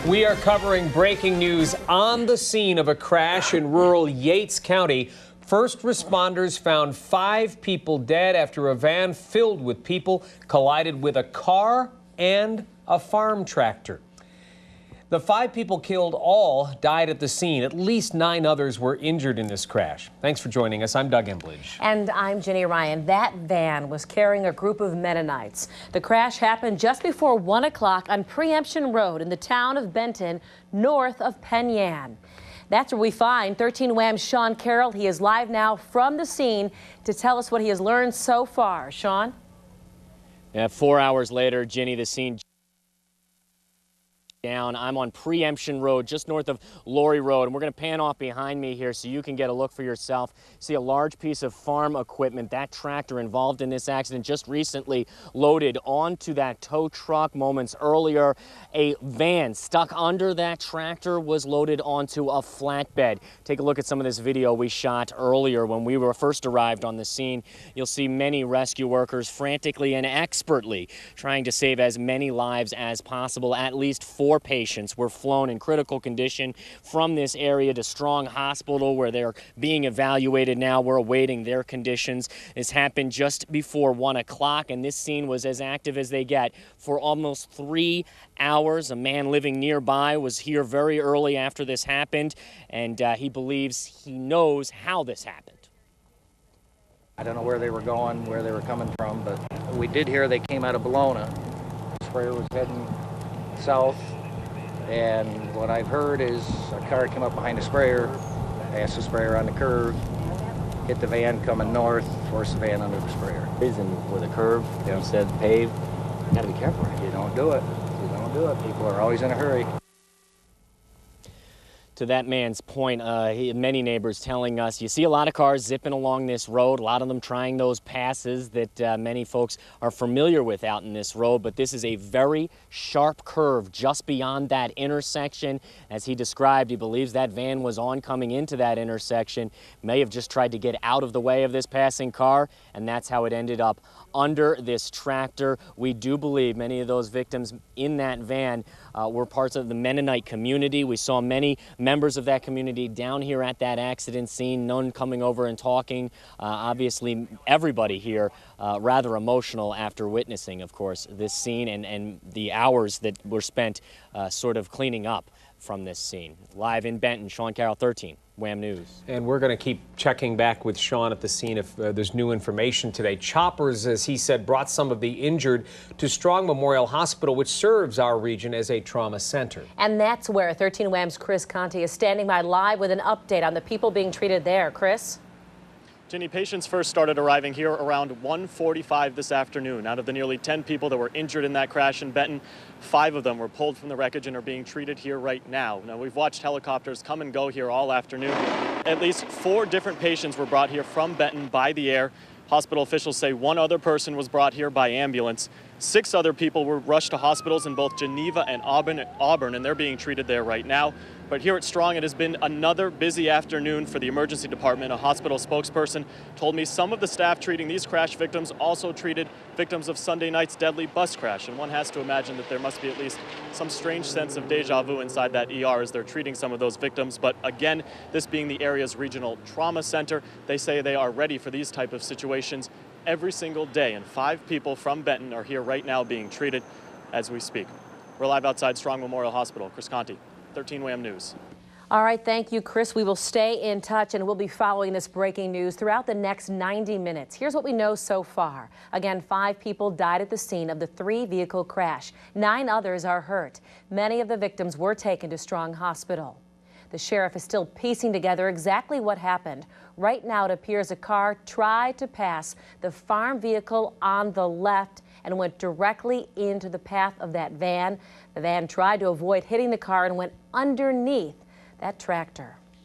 We are covering breaking news on the scene of a crash in rural Yates County. First responders found 5 people dead after a van filled with people collided with a car and a farm tractor. The 5 people killed all died at the scene. At least 9 others were injured in this crash. Thanks for joining us. I'm Doug Embledge. And I'm Jenny Ryan. That van was carrying a group of Mennonites. The crash happened just before 1 o'clock on Preemption Road in the town of Benton, north of Penn Yan. That's where we find 13 Wham's Sean Carroll. He is live now from the scene to tell us what he has learned so far. Sean? Yeah, 4 hours later, Ginny, the scene down. I'm on Preemption Road, just north of Laurie Road, and we're going to pan off behind me here so you can get a look for yourself. See a large piece of farm equipment. That tractor involved in this accident just recently loaded onto that tow truck. Moments earlier, a van stuck under that tractor was loaded onto a flatbed. Take a look at some of this video we shot earlier when we were first arrived on the scene. You'll see many rescue workers frantically and expertly trying to save as many lives as possible. At least 4 patients were flown in critical condition from this area to Strong Hospital, where they're being evaluated now. We're awaiting their conditions. This happened just before 1 o'clock, and this scene was as active as they get for almost 3 hours. A man living nearby was here very early after this happened, and he believes he knows how this happened. I don't know where they were going, where they were coming from, but we did hear they came out of Bologna. The sprayer was heading south, and what I've heard is a car came up behind the sprayer, passed the sprayer on the curve, hit the van coming north, forced the van under the sprayer. And with a curve, you said paved, you gotta be careful. You don't do it. You don't do it. People are always in a hurry. To that man's point, many neighbors telling us you see a lot of cars zipping along this road, a lot of them trying those passes that many folks are familiar with out in this road, but this is a very sharp curve just beyond that intersection. As he described, he believes that van was oncoming into that intersection, may have just tried to get out of the way of this passing car, and that's how it ended up under this tractor. We do believe many of those victims in that van were parts of the Mennonite community. We saw many members of that community down here at that accident scene, none coming over and talking. Obviously, everybody here rather emotional after witnessing, of course, this scene and the hours that were spent sort of cleaning up from this scene. Live in Benton, Sean Carroll, 13 Wham News. And we're going to keep checking back with Sean at the scene if there's new information today. Choppers, as he said, brought some of the injured to Strong Memorial Hospital, which serves our region as a trauma center. And that's where 13 Wham's Chris Conti is standing by live with an update on the people being treated there. Chris? Jenny, patients first started arriving here around 1:45 this afternoon. Out of the nearly 10 people that were injured in that crash in Benton, 5 of them were pulled from the wreckage and are being treated here right now. Now, we've watched helicopters come and go here all afternoon. At least 4 different patients were brought here from Benton by the air. Hospital officials say 1 other person was brought here by ambulance. 6 other people were rushed to hospitals in both Geneva and Auburn, and they're being treated there right now. But here at Strong, it has been another busy afternoon for the emergency department. A hospital spokesperson told me some of the staff treating these crash victims also treated victims of Sunday night's deadly bus crash. And one has to imagine that there must be at least some strange sense of deja vu inside that ER as they're treating some of those victims. But again, this being the area's regional trauma center, they say they are ready for these type of situations every single day. And 5 people from Benton are here right now being treated as we speak. We're live outside Strong Memorial Hospital. Chris Conti, 13 Wham News. All right, thank you, Chris. We will stay in touch and we'll be following this breaking news throughout the next 90 minutes. Here's what we know so far. Again, 5 people died at the scene of the 3-vehicle crash. 9 others are hurt. Many of the victims were taken to Strong Hospital. The sheriff is still piecing together exactly what happened. Right now, it appears a car tried to pass the farm vehicle on the left and went directly into the path of that van. The van tried to avoid hitting the car and went underneath that tractor.